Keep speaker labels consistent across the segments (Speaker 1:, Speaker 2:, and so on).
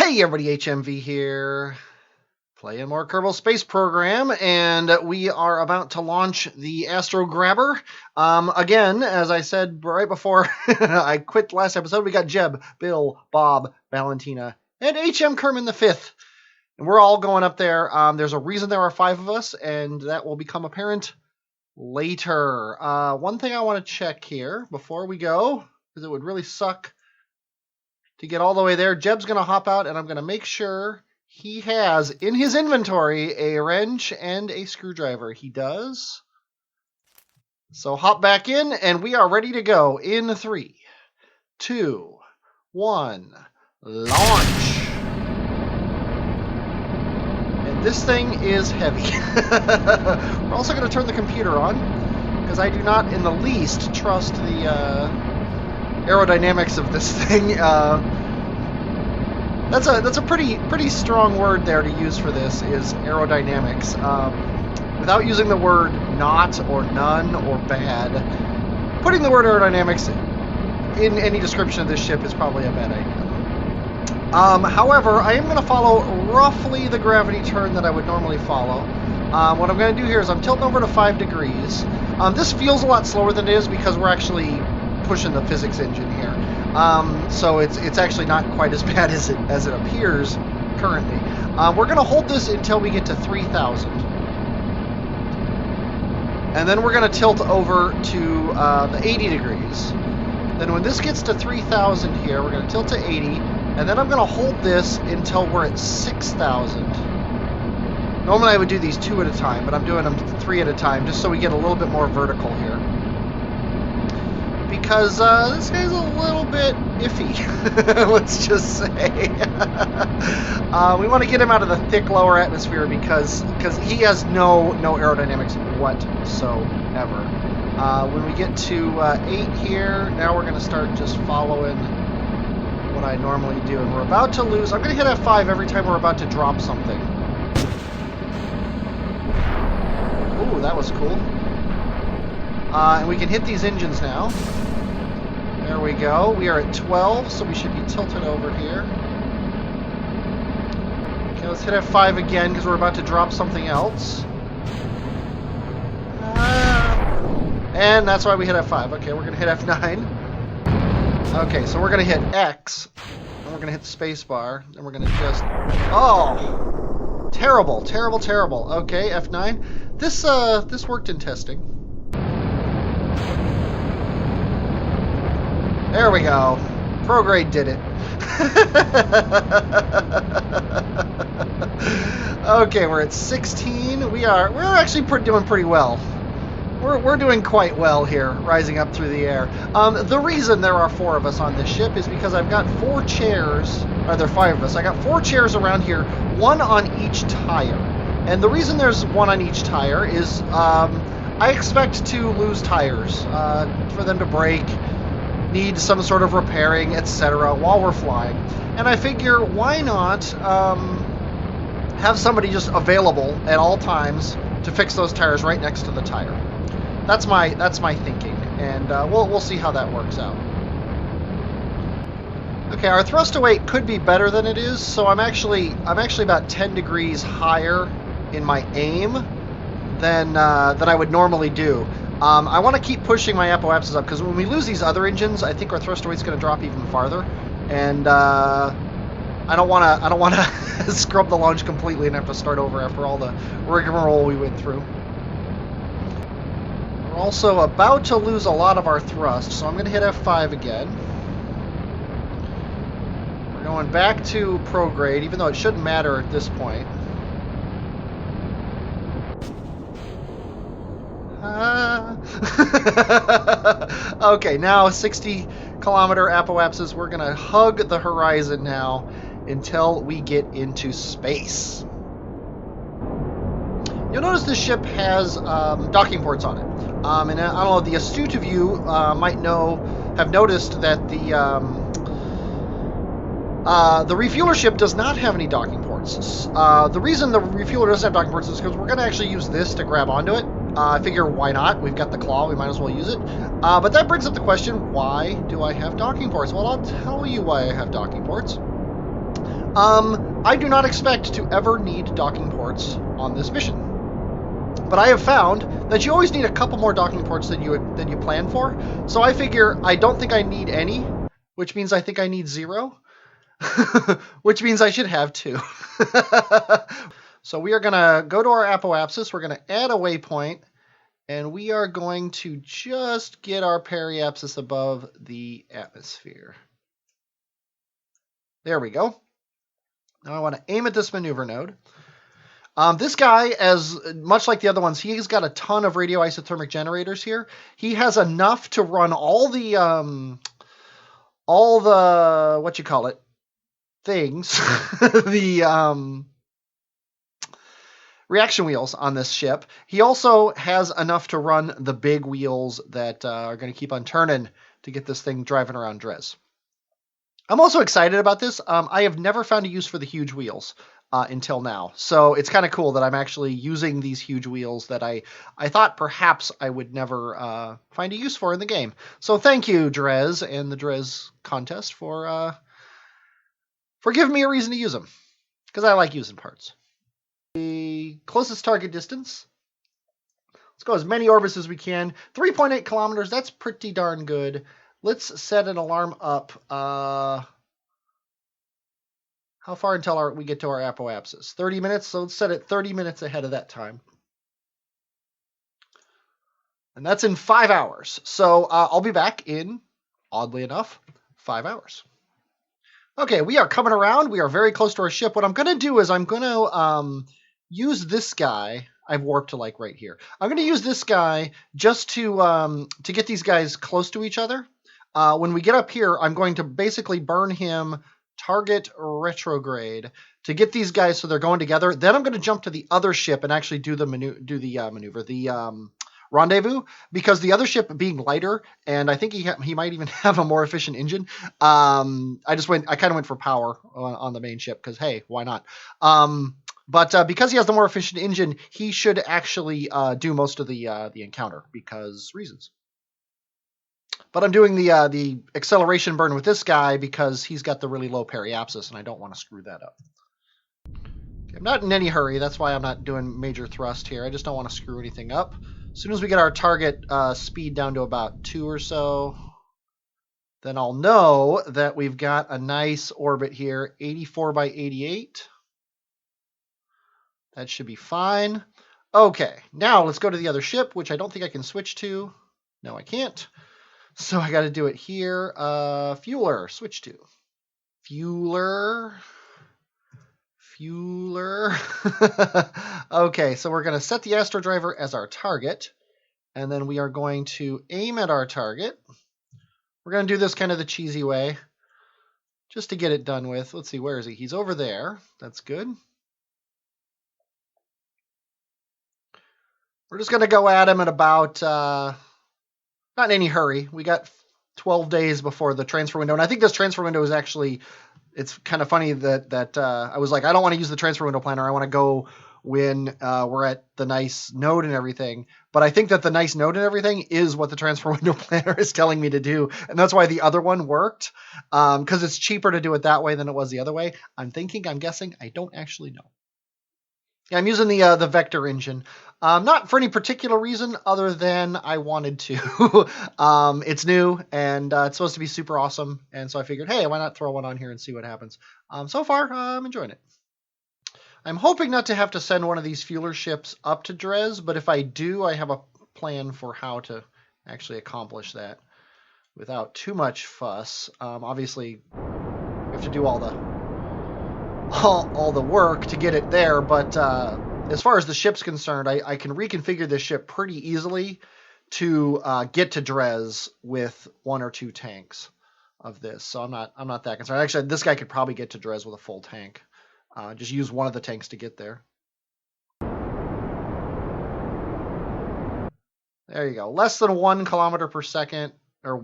Speaker 1: Hey everybody, HMV here, playing more Kerbal Space Program, and we are about to launch the Astro-Driver. Again, as I said right before I quit last episode, we got Jeb, Bill, Bob, Valentina, and HM Kerman the Fifth. And we're all going up there. There's a reason there are 5 of us, and that will become apparent later. One thing I want to check here before we go, because it would really suck to get all the way there. Jeb's going to hop out, and I'm going to make sure he has in his inventory a wrench and a screwdriver. He does. So hop back in, and we are ready to go in 3, 2, 1, launch. And this thing is heavy. We're also going to turn the computer on, because I do not in the least trust the aerodynamics of this thing. That's a pretty strong word there to use for this, is aerodynamics. Without using the word not or none or bad, putting the word aerodynamics in any description of this ship is probably a bad idea. However, I am going to follow roughly the gravity turn that I would normally follow. What I'm going to do here is I'm tilting over to 5 degrees. This feels a lot slower than it is because we're actually pushing the physics engine here. So it's actually not quite as bad as it appears currently. We're going to hold this until we get to 3,000. And then we're going to tilt over to the 80 degrees. Then when this gets to 3,000 here, we're going to tilt to 80. And then I'm going to hold this until we're at 6,000. Normally I would do these 2 at a time, but I'm doing them 3 at a time just so we get a little bit more vertical here. Because this guy's a little bit iffy, let's just say. We want to get him out of the thick lower atmosphere because he has no aerodynamics whatsoever. When we get to 8 here, now we're going to start just following what I normally do. And we're about to lose. I'm going to hit F5 every time we're about to drop something. Ooh, that was cool. And we can hit these engines now. There we go. We are at 12, so we should be tilted over here. Okay, let's hit F5 again because we're about to drop something else. And that's why we hit F5. Okay, we're going to hit F9. Okay, so we're going to hit X, and we're going to hit the space bar, and we're going to just... Oh! Terrible, terrible, terrible. Okay, F9. This worked in testing. There we go. Prograde did it. Okay, we're at 16. We're actually doing pretty well. We're doing quite well here, rising up through the air. The reason there are 4 of us on this ship is because I've got 4 chairs, or there are 5 of us. I got 4 chairs around here, 1 on each tire. And the reason there's 1 on each tire is I expect to lose tires for them to break, need some sort of repairing, etc. while we're flying. And I figure, why not have somebody just available at all times to fix those tires right next to the tire. That's my thinking, and we'll see how that works out. Okay, our thrust to weight could be better than it is, so I'm actually about 10 degrees higher in my aim than I would normally do. I want to keep pushing my apoapsis up, because when we lose these other engines, I think our thrust to weight's going to drop even farther, and I don't want to scrub the launch completely and have to start over after all the rigmarole we went through. We're also about to lose a lot of our thrust, so I'm going to hit F5 again. We're going back to prograde, even though it shouldn't matter at this point. Okay, now 60-kilometer apoapsis. We're going to hug the horizon now until we get into space. You'll notice this ship has docking ports on it. And I don't know, the astute of you might have noticed that the refueler ship does not have any docking ports. The reason the refueler doesn't have docking ports is because we're going to actually use this to grab onto it. I figure, why not? We've got the claw, we might as well use it. But that brings up the question, why do I have docking ports? Well, I'll tell you why I have docking ports. I do not expect to ever need docking ports on this mission. But I have found that you always need a couple more docking ports than you plan for. So I figure I don't think I need any, which means I think I need 0, which means I should have 2. So we are going to go to our apoapsis. We're going to add a waypoint, and we are going to just get our periapsis above the atmosphere. There we go. Now I want to aim at this maneuver node. This guy, as much like the other ones, he's got a ton of radioisothermic generators here. He has enough to run all the what you call it things, the reaction wheels on this ship. He also has enough to run the big wheels that are going to keep on turning to get this thing driving around Dres. I'm also excited about this. I have never found a use for the huge wheels until now. So it's kind of cool that I'm actually using these huge wheels that I thought perhaps I would never find a use for in the game. So thank you, Dres and the Dres contest for giving me a reason to use them, because I like using parts. The closest target distance. Let's go as many orbits as we can. 3.8 kilometers. That's pretty darn good. Let's set an alarm up. How far until we get to our apoapsis? 30 minutes. So let's set it 30 minutes ahead of that time. And that's in 5 hours. So I'll be back in, oddly enough, 5 hours. Okay, we are coming around. We are very close to our ship. What I'm going to do is I'm going to use this guy. I've warped to like right here. I'm going to use this guy just to get these guys close to each other. When we get up here, I'm going to basically burn him target retrograde to get these guys so they're going together. Then I'm going to jump to the other ship and actually do the maneuver, the rendezvous, because the other ship being lighter, and I think he might even have a more efficient engine. I kind of went for power on the main ship because, hey, why not? But because he has the more efficient engine, he should actually do most of the encounter because reasons. But I'm doing the acceleration burn with this guy because he's got the really low periapsis, and I don't want to screw that up. Okay, I'm not in any hurry. That's why I'm not doing major thrust here. I just don't want to screw anything up. As soon as we get our target speed down to about 2 or so, then I'll know that we've got a nice orbit here, 84 by 88. That should be fine. Okay, now let's go to the other ship, which I don't think I can switch to. No, I can't. So I got to do it here. Fueler, switch to. Fueler. Okay, so we're going to set the Astro-Driver as our target. And then we are going to aim at our target. We're going to do this kind of the cheesy way, just to get it done with. Let's see, where is he? He's over there. That's good. We're just going to go at him at about... not in any hurry. We got 12 days before the transfer window. And I think this transfer window is actually, it's kind of funny that I was like, I don't want to use the transfer window planner. I want to go when we're at the nice node and everything. But I think that the nice node and everything is what the transfer window planner is telling me to do. And that's why the other one worked, because it's cheaper to do it that way than it was the other way. I'm guessing. I don't actually know. Yeah, I'm using the vector engine. Not for any particular reason other than I wanted to. It's new, and it's supposed to be super awesome. And so I figured, hey, why not throw one on here and see what happens? So far, I'm enjoying it. I'm hoping not to have to send one of these fueler ships up to Dres, but if I do, I have a plan for how to actually accomplish that without too much fuss. Obviously, we have to do all the work to get it there, but as far as the ship's concerned, I can reconfigure this ship pretty easily to get to Dres with 1 or 2 tanks of this. So I'm not that concerned. Actually, this guy could probably get to Dres with a full tank. Just use one of the tanks to get there. There you go. Less than 1 kilometer per second. Or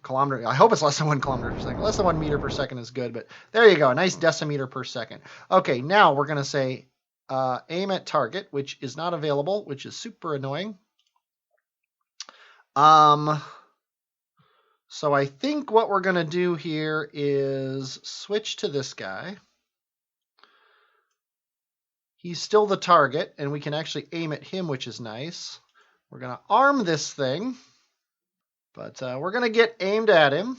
Speaker 1: kilometer. I hope it's less than 1 kilometer per second. Less than 1 meter per second is good, but there you go. A nice decimeter per second. Okay, now we're going to say aim at target, which is not available, which is super annoying. So I think what we're going to do here is switch to this guy. He's still the target, and we can actually aim at him, which is nice. We're going to arm this thing, but we're going to get aimed at him.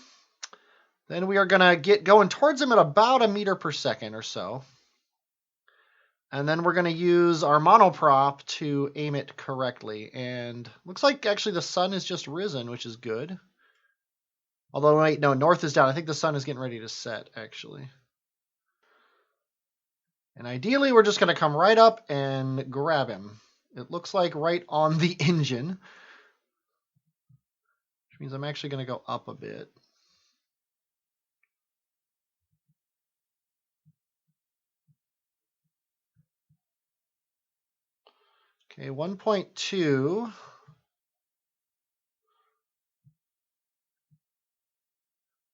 Speaker 1: Then we are going to get going towards him at about 1 meter per second or so. And then we're going to use our monoprop to aim it correctly. And looks like actually the sun has just risen, which is good. Although, wait, no, north is down. I think the sun is getting ready to set, actually. And ideally, we're just going to come right up and grab him. It looks like right on the engine, which means I'm actually going to go up a bit. Okay, 1.2. I'm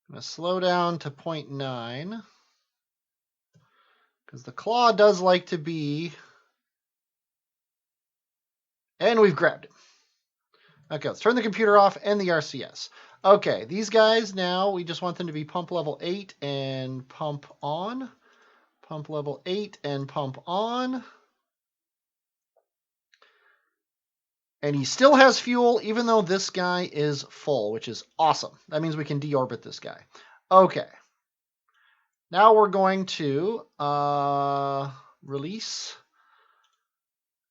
Speaker 1: going to slow down to 0.9 because the claw does like to be. And we've grabbed it. Okay, let's turn the computer off and the RCS. Okay, these guys now, we just want them to be pump level 8 and pump on. Pump level 8 and pump on. And he still has fuel, even though this guy is full, which is awesome. That means we can deorbit this guy. Okay. Now we're going to release.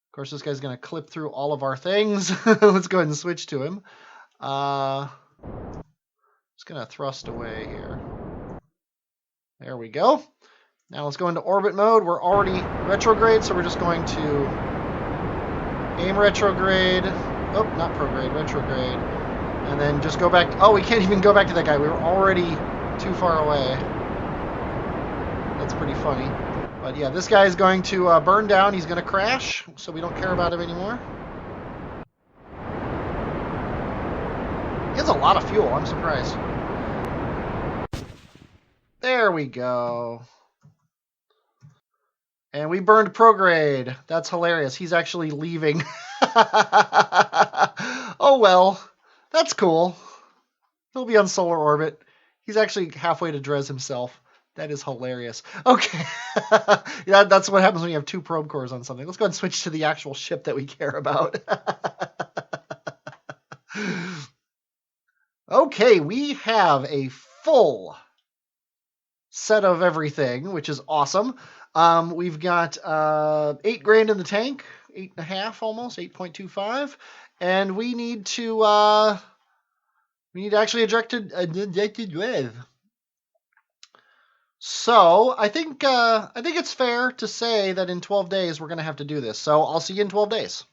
Speaker 1: Of course, this guy's going to clip through all of our things. Let's go ahead and switch to him. Just going to thrust away here. There we go. Now let's go into orbit mode. We're already retrograde, so we're just going to aim retrograde. Oh, not prograde, retrograde. And then just go back. Oh, we can't even go back to that guy. We were already too far away. That's pretty funny. But yeah, this guy is going to burn down. He's going to crash, so we don't care about him anymore. He has a lot of fuel. I'm surprised. There we go. And we burned prograde. That's hilarious. He's actually leaving. Oh, well. That's cool. He'll be on solar orbit. He's actually halfway to Dres himself. That is hilarious. Okay. Yeah, that's what happens when you have 2 probe cores on something. Let's go ahead and switch to the actual ship that we care about. Okay, we have a full set of everything, which is awesome. We've got $8 grand in the tank, 8.5 almost, 8.25, and we need to actually eject Dres. So I think it's fair to say that in 12 days we're going to have to do this. So I'll see you in 12 days.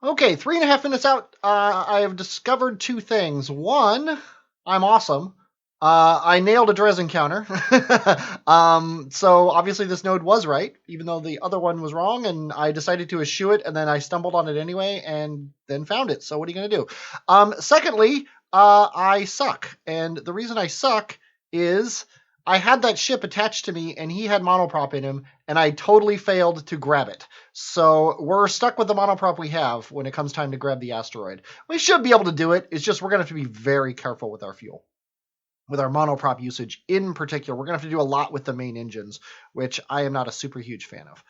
Speaker 1: Okay, 3.5 minutes out. I have discovered 2 things. One, I'm awesome. I nailed a Dres encounter. So obviously this node was right, even though the other one was wrong, and I decided to eschew it, and then I stumbled on it anyway, and then found it. So what are you going to do? Secondly, I suck. And the reason I suck is I had that ship attached to me, and he had monoprop in him, and I totally failed to grab it. So we're stuck with the monoprop we have when it comes time to grab the asteroid. We should be able to do it. It's just we're going to have to be very careful with our fuel. With our monoprop usage in particular, we're going to have to do a lot with the main engines, which I am not a super huge fan of.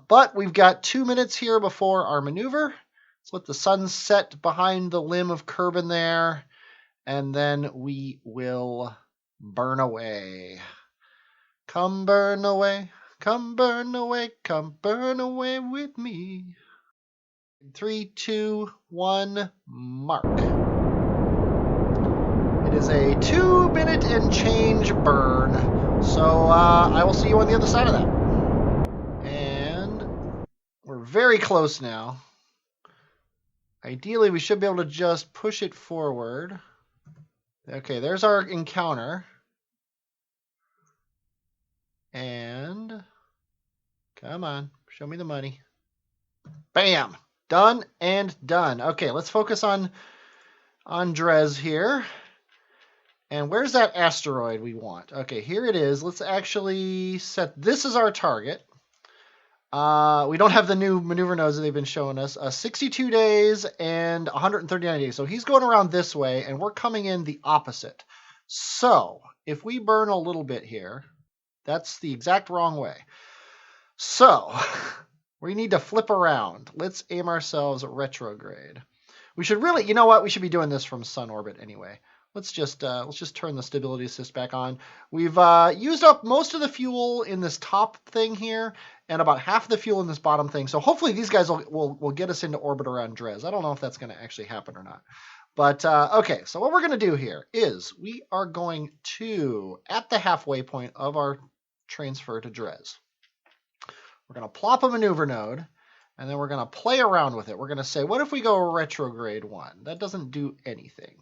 Speaker 1: But we've got 2 minutes here before our maneuver. Let's let the sun set behind the limb of Kerbin there, and then we will burn away. Come burn away, come burn away, come burn away with me. 3, 2, 1, mark. It is a 2-minute and change burn. So I will see you on the other side of that. And we're very close now. Ideally, we should be able to just push it forward. Okay, there's our encounter. And come on, show me the money. Bam! Done and done. Okay, let's focus on Dres here. And where's that asteroid we want? Okay, here it is. Let's actually set this as our target. We don't have the new maneuver nodes that they've been showing us. 62 days and 139 days. So he's going around this way, and we're coming in the opposite. So if we burn a little bit here, that's the exact wrong way. So we need to flip around. Let's aim ourselves retrograde. We should really, you know what? We should be doing this from sun orbit anyway. Let's just turn the stability assist back on. We've used up most of the fuel in this top thing here, and about half of the fuel in this bottom thing. So hopefully these guys will get us into orbit around Dres. I don't know if that's going to actually happen or not. But okay, so what we're going to do here is we are going to, at the halfway point of our transfer to Dres, we're going to plop a maneuver node, and then we're going to play around with it. We're going to say, what if we go retrograde 1? That doesn't do anything.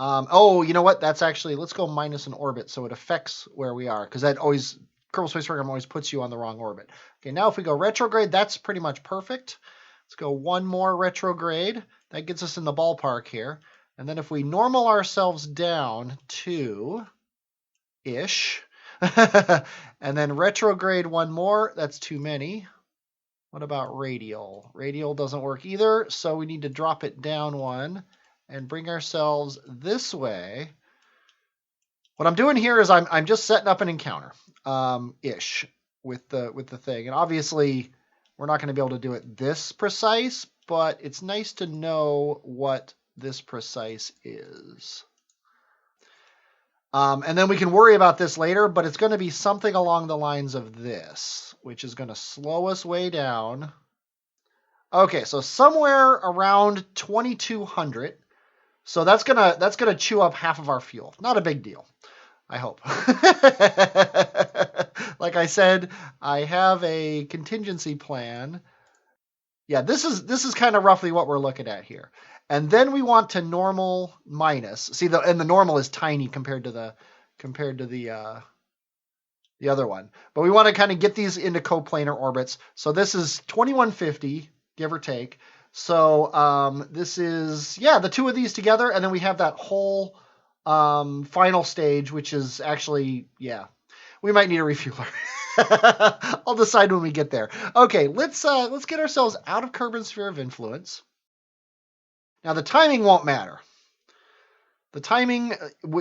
Speaker 1: Oh, you know what? That's actually, let's go minus an orbit so it affects where we are, because that always, Kerbal Space Program always puts you on the wrong orbit. Okay, now if we go retrograde, that's pretty much perfect. Let's go one more retrograde. That gets us in the ballpark here. And then if we normal ourselves down to ish, and then retrograde one more, that's too many. What about radial? Radial doesn't work either, so we need to drop it down one and bring ourselves this way. What I'm doing here is I'm just setting up an encounter, ish, with the thing. And obviously, we're not going to be able to do it this precise, but it's nice to know what this precise is. And then we can worry about this later, but it's going to be something along the lines of this, which is going to slow us way down. Okay, so somewhere around 2200. So that's gonna chew up half of our fuel. Not a big deal, I hope. Like I said, I have a contingency plan. Yeah, this is kind of roughly what we're looking at here. And then we want to normal minus. See, the normal is tiny compared to the other one. But we want to kind of get these into coplanar orbits. So this is 2150, give or take. So this is, yeah, the two of these together, and then we have that whole final stage, which is actually, yeah, we might need a refueler. I'll decide when we get there. Okay, let's get ourselves out of Kerbin's sphere of influence. Now the timing won't matter. The timing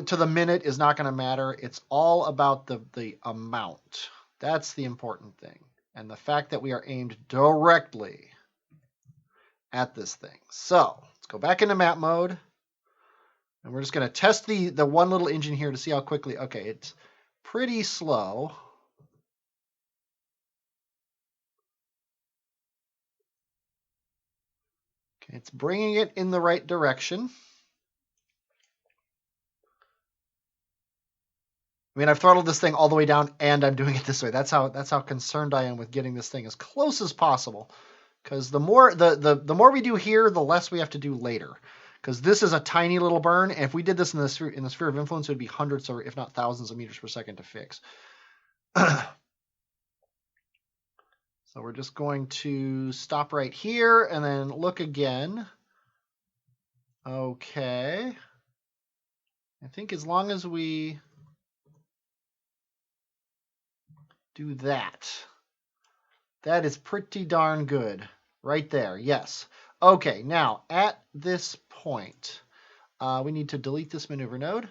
Speaker 1: to the minute is not going to matter. It's all about the amount. That's the important thing, and the fact that we are aimed directly at this thing. So let's go back into map mode, and we're just going to test the one little engine here to see how quickly. Okay, it's pretty slow. Okay, it's bringing it in the right direction. I mean, I've throttled this thing all the way down, and I'm doing it this way. That's how concerned I am with getting this thing as close as possible. Because the more we do here, the less we have to do later. Because this is a tiny little burn, and if we did this in the sphere of influence, it would be hundreds or if not thousands of meters per second to fix. So we're just going to stop right here and then look again. Okay. I think as long as we do that, that is pretty darn good. Right there, yes. Okay, now at this point, we need to delete this maneuver node.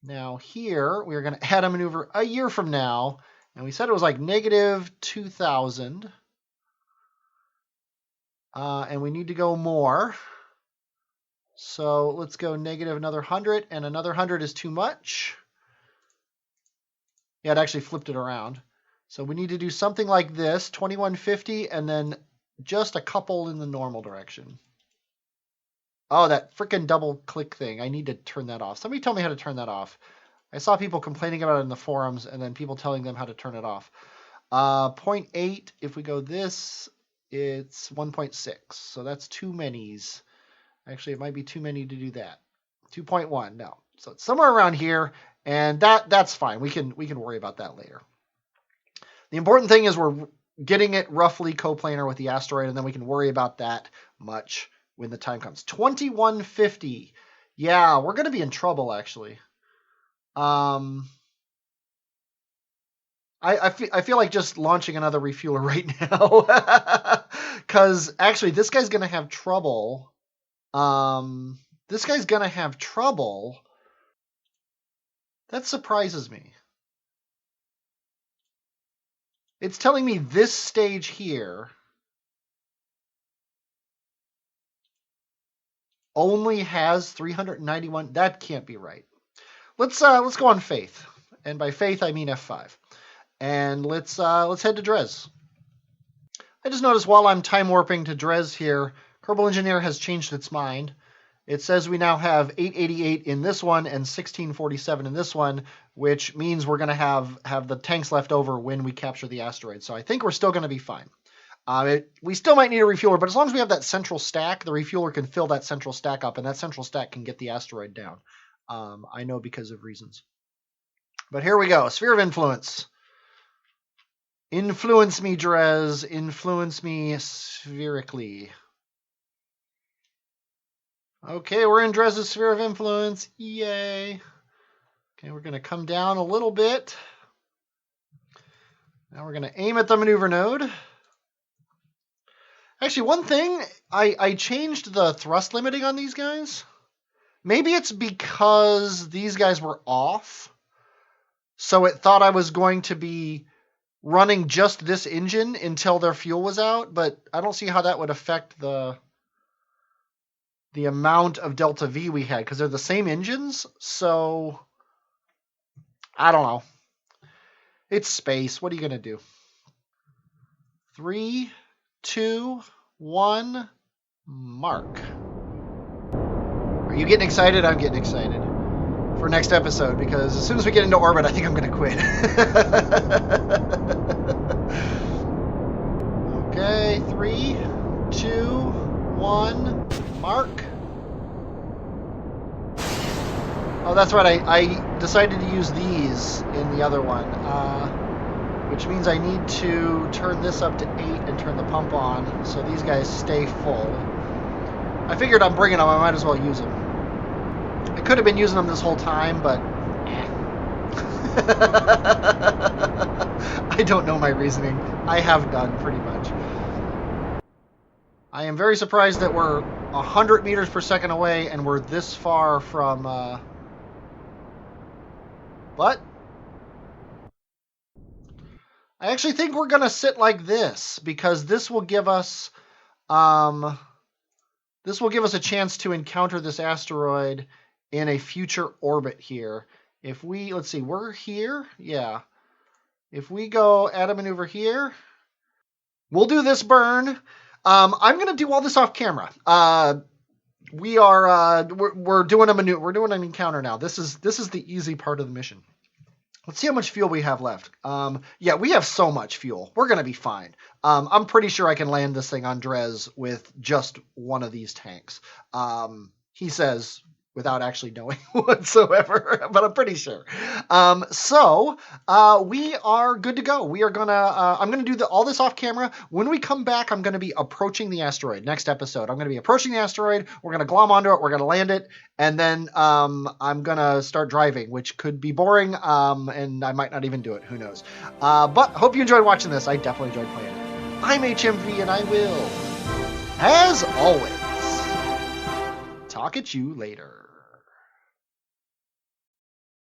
Speaker 1: Now here, we're going to add a maneuver a year from now, and we said it was like negative 2000. And we need to go more. So let's go negative another 100, and another 100 is too much. Yeah, it actually flipped it around. So we need to do something like this, 2150, and then just a couple in the normal direction. Oh, that freaking double click thing. I need to turn that off. Somebody tell me how to turn that off. I saw people complaining about it in the forums and then people telling them how to turn it off. 0.8, if we go this, it's 1.6. So that's too many's. Actually, it might be too many to do that. 2.1, no. So it's somewhere around here, and that's fine. We can worry about that later. The important thing is we're getting it roughly coplanar with the asteroid, and then we can worry about that much when the time comes. 2150. Yeah, we're going to be in trouble, actually. I feel like just launching another refueler right now. Because, actually, this guy's going to have trouble. This guy's going to have trouble. That surprises me. It's telling me this stage here only has 391. That can't be right. Let's go on faith, and by faith I mean F5. And let's head to Dres. I just noticed while I'm time warping to Dres here, Kerbal Engineer has changed its mind. It says we now have 888 in this one and 1647 in this one, which means we're going to have the tanks left over when we capture the asteroid. So I think we're still going to be fine. We still might need a refueler, but as long as we have that central stack, the refueler can fill that central stack up, and that central stack can get the asteroid down. I know because of reasons. But here we go. Sphere of Influence. Influence me, Dres. Influence me spherically. Okay, we're in Dres' Sphere of Influence. Yay. Okay, we're going to come down a little bit. Now we're going to aim at the maneuver node. Actually, one thing, I changed the thrust limiting on these guys. Maybe it's because these guys were off, so it thought I was going to be running just this engine until their fuel was out, but I don't see how that would affect the amount of delta V we had, because they're the same engines, so I don't know. It's space. What are you going to do? 3, 2, 1, mark. Are you getting excited? I'm getting excited for next episode, because as soon as we get into orbit, I think I'm going to quit. Okay, 3, 2, 1, mark. Oh, that's right. I decided to use these in the other one, which means I need to turn this up to 8 and turn the pump on so these guys stay full. I figured I'm bringing them. I might as well use them. I could have been using them this whole time, but I don't know my reasoning. I have done pretty much. I am very surprised that we're 100 meters per second away and we're this far from... But I actually think we're going to sit like this, because this will give us a chance to encounter this asteroid in a future orbit here. If we, let's see, we're here. Yeah. If we go add a maneuver here, we'll do this burn. I'm going to do all this off camera. We're doing a maneuver. We're doing an encounter now. This is the easy part of the mission. Let's see how much fuel we have left. Yeah, we have so much fuel. We're going to be fine. I'm pretty sure I can land this thing on Dres with just one of these tanks. He says without actually knowing whatsoever, but I'm pretty sure. So we are good to go. We are gonna, I'm gonna do all this off camera. When we come back, I'm gonna be approaching the asteroid. Next episode, I'm gonna be approaching the asteroid. We're gonna glom onto it. We're gonna land it, and then I'm gonna start driving, which could be boring, and I might not even do it. Who knows? But hope you enjoyed watching this. I definitely enjoyed playing it. I'm HMV, and I will, as always, talk at you later.